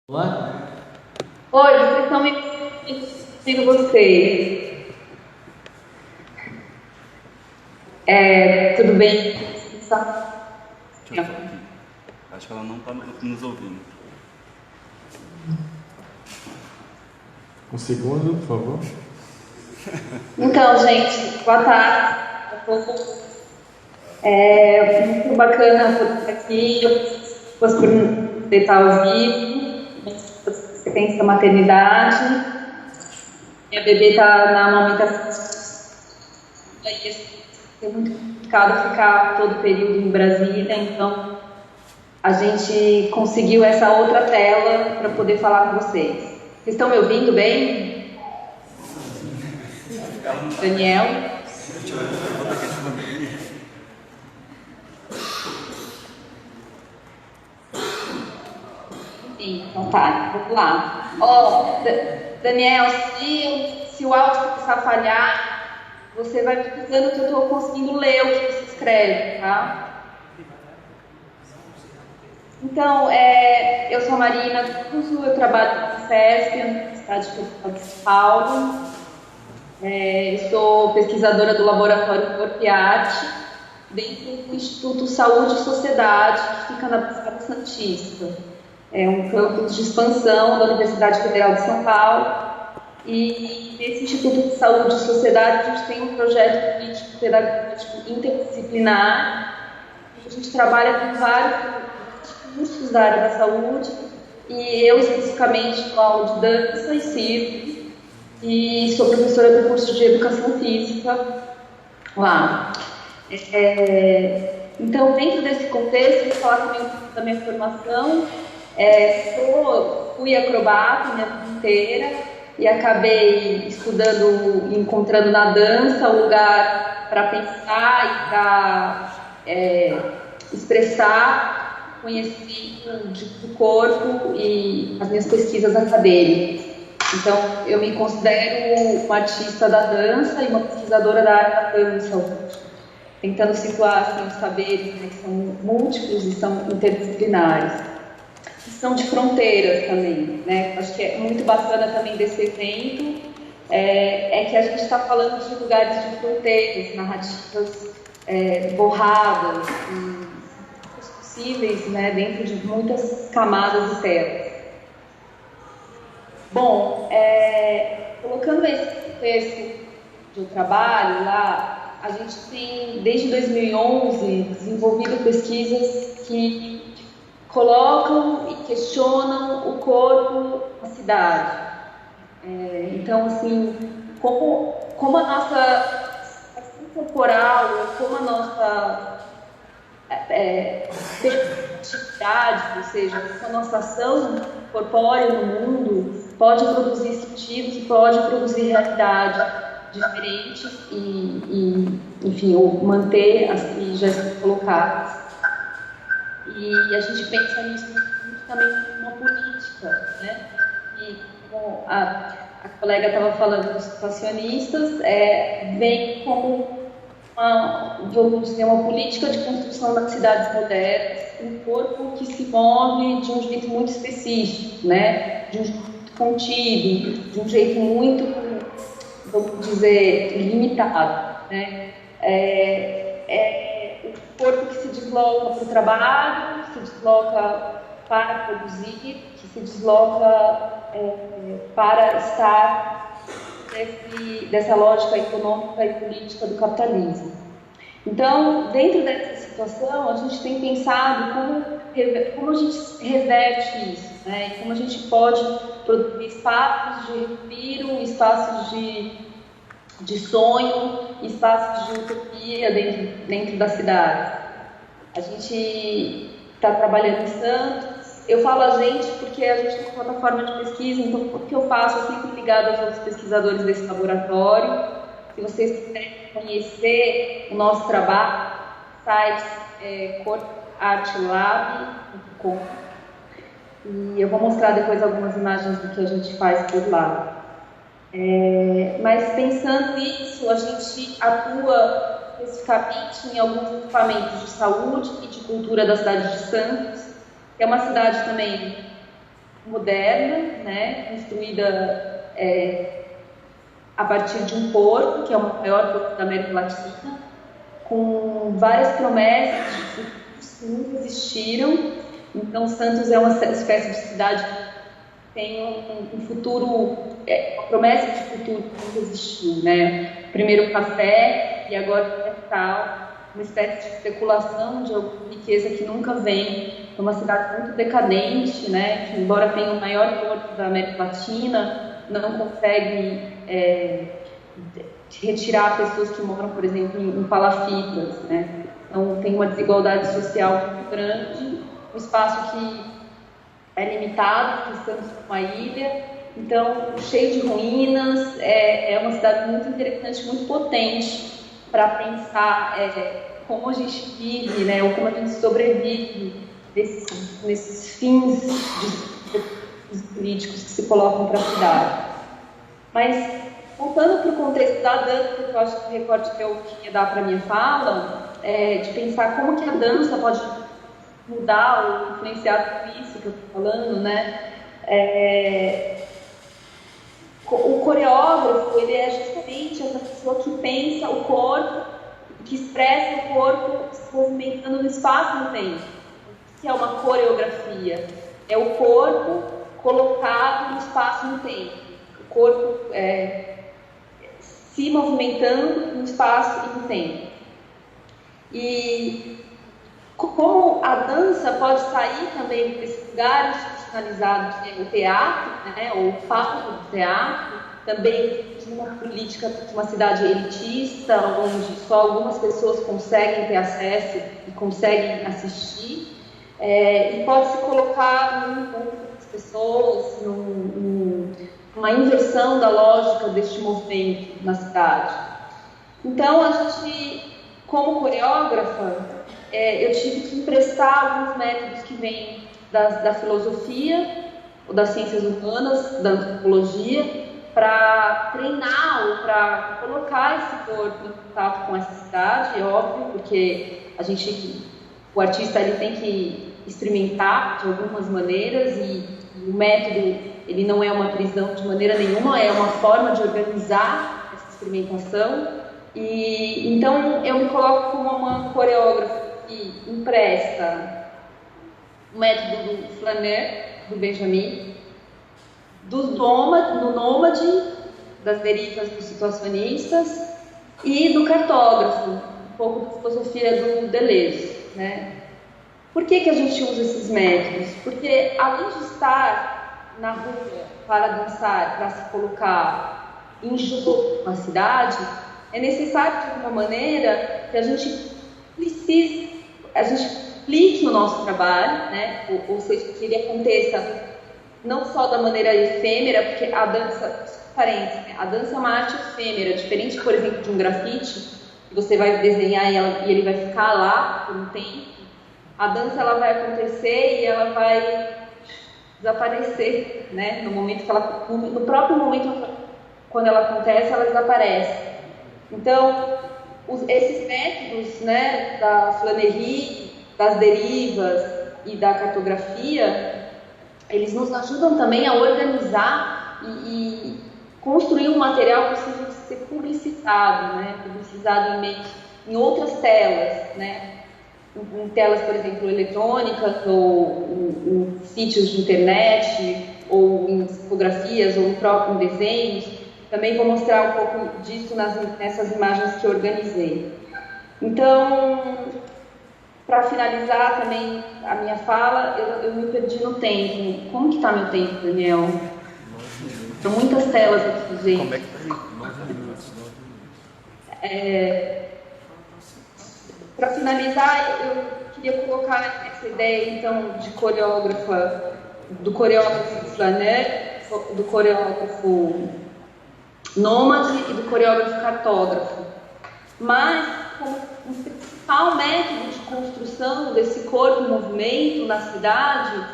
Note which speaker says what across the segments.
Speaker 1: Olá?
Speaker 2: Oi, vocês estão me ouvindo vocês. Tudo bem?
Speaker 3: Deixa eu só aqui. Acho que ela não está nos ouvindo.
Speaker 1: Um segundo, por favor.
Speaker 2: Então, gente, boa tarde. Muito bacana estar aqui. Eu gosto por estar ao vivo. Você tem essa maternidade. Minha bebê está na amamentação. É muito complicado ficar todo o período em Brasília, então a gente conseguiu essa outra tela para poder falar com vocês. Vocês estão me ouvindo bem? Daniel? Sim, então tá, vamos lá. Daniel, se o áudio começar a falhar, você vai me dizendo que eu estou conseguindo ler o que você escreve, tá? Então, eu sou a Marina Tuso, eu trabalho na UFESP, Universidade Federal de São Paulo. Sou pesquisadora do Laboratório Corpo e Arte, dentro do Instituto Saúde e Sociedade, que fica na Baixada Santista. É um campus de expansão da Universidade Federal de São Paulo. E nesse Instituto de Saúde e Sociedade, a gente tem um projeto político pedagógico interdisciplinar. A gente trabalha com vários cursos da área da saúde, e eu especificamente dou aula de dança e circo, e sou professora do curso de educação física lá. Então, dentro desse contexto, eu vou falar também um pouco da minha formação. Fui acrobata minha vida inteira e acabei estudando e encontrando na dança um lugar para pensar e para expressar conhecimento do corpo e as minhas pesquisas acadêmicas. Então, eu me considero uma artista da dança e uma pesquisadora da área da dança, tentando situar assim, os saberes, né, que são múltiplos e são interdisciplinares. E são de fronteiras também, né? Acho que é muito bacana também desse evento, que a gente está falando de lugares de fronteiras, narrativas borradas, possíveis, né, dentro de muitas camadas de telas. Bom, colocando esse texto do trabalho lá, a gente tem, desde 2011, desenvolvido pesquisas que colocam e questionam o corpo na cidade. Então, assim, como a nossa ação corporal, como a nossa atividade, ou seja, a nossa ação corpórea no mundo pode produzir sentidos e pode produzir realidade diferentes enfim, ou manter as que já estão colocadas. E a gente pensa nisso muito também como uma política, né? E como a colega estava falando dos situacionistas, vem como vamos dizer, uma política de construção das cidades modernas, um corpo que se move de um jeito muito específico, né? De um jeito muito contido, de um jeito muito, vamos dizer, limitado, né? O corpo que se desloca para o trabalho, que se desloca para produzir, que se desloca para estar dessa lógica econômica e política do capitalismo. Então, dentro dessa situação, a gente tem pensado como a gente reverte isso, né? E como a gente pode produzir espaços de respiro, espaços de sonho, espaços de utopia dentro da cidade. A gente está trabalhando em Santos. Eu falo a gente porque a gente tem uma plataforma de pesquisa, então o que eu faço é sempre ligado aos outros pesquisadores desse laboratório. Se vocês quiserem conhecer o nosso trabalho, o site é corpoartelab.com, e eu vou mostrar depois algumas imagens do que a gente faz por lá. Mas pensando nisso, a gente atua especificamente em alguns equipamentos de saúde e de cultura da cidade de Santos, que é uma cidade também moderna, né, construída a partir de um porto, que é o maior porto da América Latina, com várias promessas de futuros que nunca existiram. Então, Santos é uma espécie de cidade que tem um futuro, uma promessa de futuro que nunca existiu, né? Primeiro o café e agora o capital, uma espécie de especulação de alguma riqueza que nunca vem. É uma cidade muito decadente, né? Que, embora tenha o maior porto da América Latina, não consegue retirar pessoas que moram, por exemplo, em palafitas, né? Então, tem uma desigualdade social muito grande, um espaço que é limitado, que estamos numa ilha, então, cheio de ruínas, é uma cidade muito interessante, muito potente para pensar como a gente vive, né, ou como a gente sobrevive nesses fins políticos que se colocam para a cidade. Mas, voltando para o contexto da dança, que eu acho que o recorte que eu queria dar para a minha fala, de pensar como que a dança pode mudar ou influenciar tudo isso que eu estou falando, né? O coreógrafo, ele é justamente essa pessoa que pensa o corpo, que expressa o corpo se movimentando no espaço e no tempo. O que é uma coreografia? É o corpo colocado no espaço e no tempo. O corpo se movimentando no espaço e no tempo. E como a dança pode sair também desse lugar institucionalizado que é o teatro, né, ou o palco do teatro, também de uma política de uma cidade elitista, onde só algumas pessoas conseguem ter acesso e conseguem assistir, e pode se colocar num encontro das pessoas, numa inversão da lógica deste movimento na cidade. Então, a gente, como coreógrafa, eu tive que emprestar alguns métodos que vêm da filosofia, ou das ciências humanas, da antropologia, para treinar ou para colocar esse corpo em contato com essa cidade, é óbvio, porque o artista ele tem que experimentar de algumas maneiras e o método ele não é uma prisão de maneira nenhuma, é uma forma de organizar essa experimentação. E então eu me coloco como uma coreógrafa que empresta o método do flaneur, do Benjamin, do nômade, das derivas dos situacionistas e do cartógrafo, um pouco da filosofia do Deleuze, né? Por que a gente usa esses métodos? Porque além de estar na rua para dançar, para se colocar em jogo na cidade, é necessário de alguma maneira que a gente explique o nosso trabalho, né? Ou seja, que ele aconteça não só da maneira efêmera, porque a dança, parênteses, né? A dança é uma arte efêmera, diferente, por exemplo, de um grafite, que você vai desenhar e ele vai ficar lá por um tempo. A dança ela vai acontecer e ela vai desaparecer, né? No próprio momento quando ela acontece, ela desaparece. Então, esses métodos, né, da flanerie, das derivas e da cartografia, eles nos ajudam também a organizar e construir um material possível de ser publicitado, né, publicizado em outras telas, né, em telas, por exemplo, eletrônicas ou em sítios de internet ou em fotografias ou em desenhos. Também vou mostrar um pouco disso nessas imagens que eu organizei. Então, para finalizar também a minha fala, eu me perdi no tempo. Como que está meu tempo, Daniel? São muitas telas aqui, gente.
Speaker 3: Como é que tá aí?
Speaker 2: Para finalizar, eu queria colocar essa ideia, então, de coreógrafa, do coreógrafo flaneur, do coreógrafo nômade e do coreógrafo cartógrafo. Mas, como um principal método de construção desse corpo em movimento na cidade,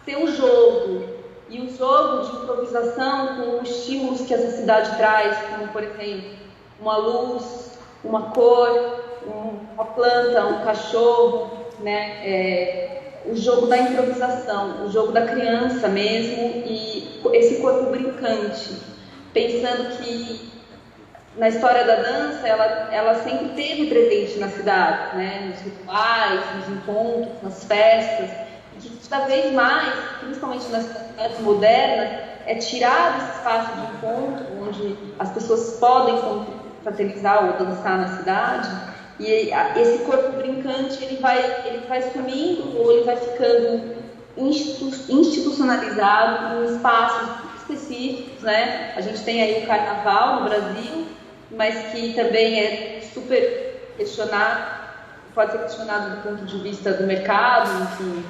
Speaker 2: ser o jogo. E o jogo de improvisação com estímulos que essa cidade traz, como, por exemplo, uma luz, uma cor, uma planta, um cachorro, né? o jogo da improvisação, o jogo da criança mesmo, e esse corpo brincante, pensando que na história da dança ela sempre teve presente na cidade, né? Nos rituais, nos encontros, nas festas, e que cada vez mais, principalmente nas cidades modernas, é tirado esse espaço de encontro, onde as pessoas podem confraternizar ou dançar na cidade, e esse corpo brincante ele vai sumindo ou ele vai ficando institucionalizado em espaços específicos, né? A gente tem aí o carnaval no Brasil, mas que também é super questionado, pode ser questionado do ponto de vista do mercado, enfim,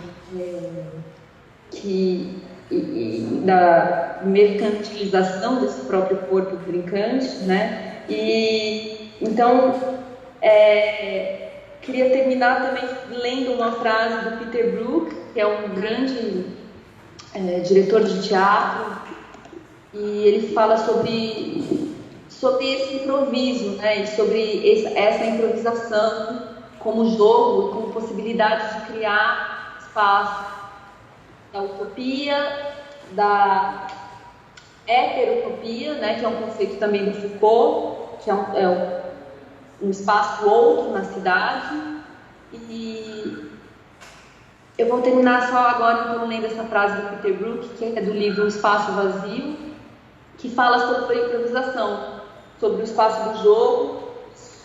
Speaker 2: da mercantilização desse próprio corpo brincante, né? E então queria terminar também lendo uma frase do Peter Brook, que é um grande diretor de teatro, e ele fala sobre esse improviso, né? E sobre essa improvisação como jogo, como possibilidade de criar espaço da utopia, da heterotopia, né? Que é um conceito também do Foucault, que é um espaço outro na cidade. E eu vou terminar só agora então lendo essa frase do Peter Brook, que é do livro O Espaço Vazio, que fala sobre a improvisação, sobre o espaço do jogo,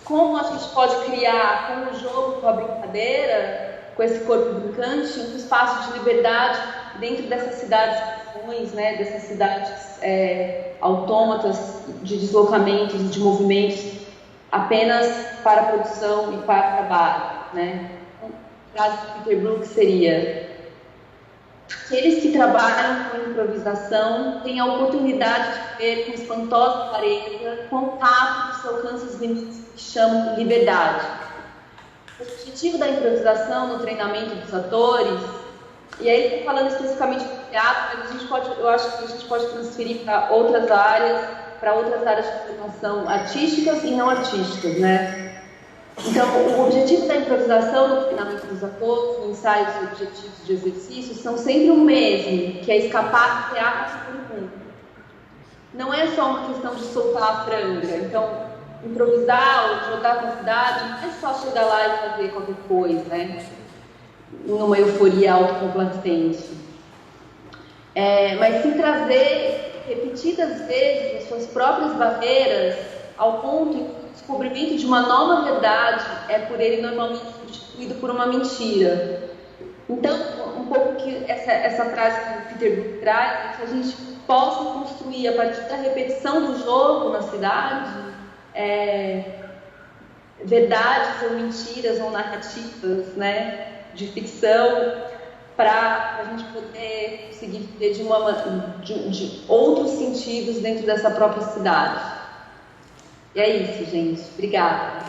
Speaker 2: como a gente pode criar com o jogo, com a brincadeira, com esse corpo brincante, um espaço de liberdade dentro dessas cidades, né, dessas cidades autômatas de deslocamentos e de movimentos apenas para produção e para trabalho, né? A frase de Peter Brook seria: aqueles que trabalham com improvisação têm a oportunidade de ver com espantosa clareza contato que se alcança os limites que chamam liberdade. O objetivo da improvisação no treinamento dos atores, e aí estou falando especificamente do teatro, mas eu acho que a gente pode transferir para outras áreas de formação artísticas e não artísticas, né? Então, o objetivo da improvisação no treinamento dos atores, no ensaios e objetivos de exercício, são sempre o mesmo, que é escapar do teatro por mundo. Não é só uma questão de soltar a franga. Então, improvisar ou jogar com a cidade não é só chegar lá e fazer qualquer coisa, né? Numa euforia autocomplacente. Mas sim trazer repetidas vezes as suas próprias barreiras ao ponto em que o descobrimento de uma nova verdade é por ele normalmente substituído por uma mentira. Então, um pouco que essa frase que o Peter Brook traz é que a gente possa construir, a partir da repetição do jogo na cidade, verdades ou mentiras ou narrativas, né, de ficção, para a gente poder conseguir ter de outros sentidos dentro dessa própria cidade. E é isso, gente. Obrigada.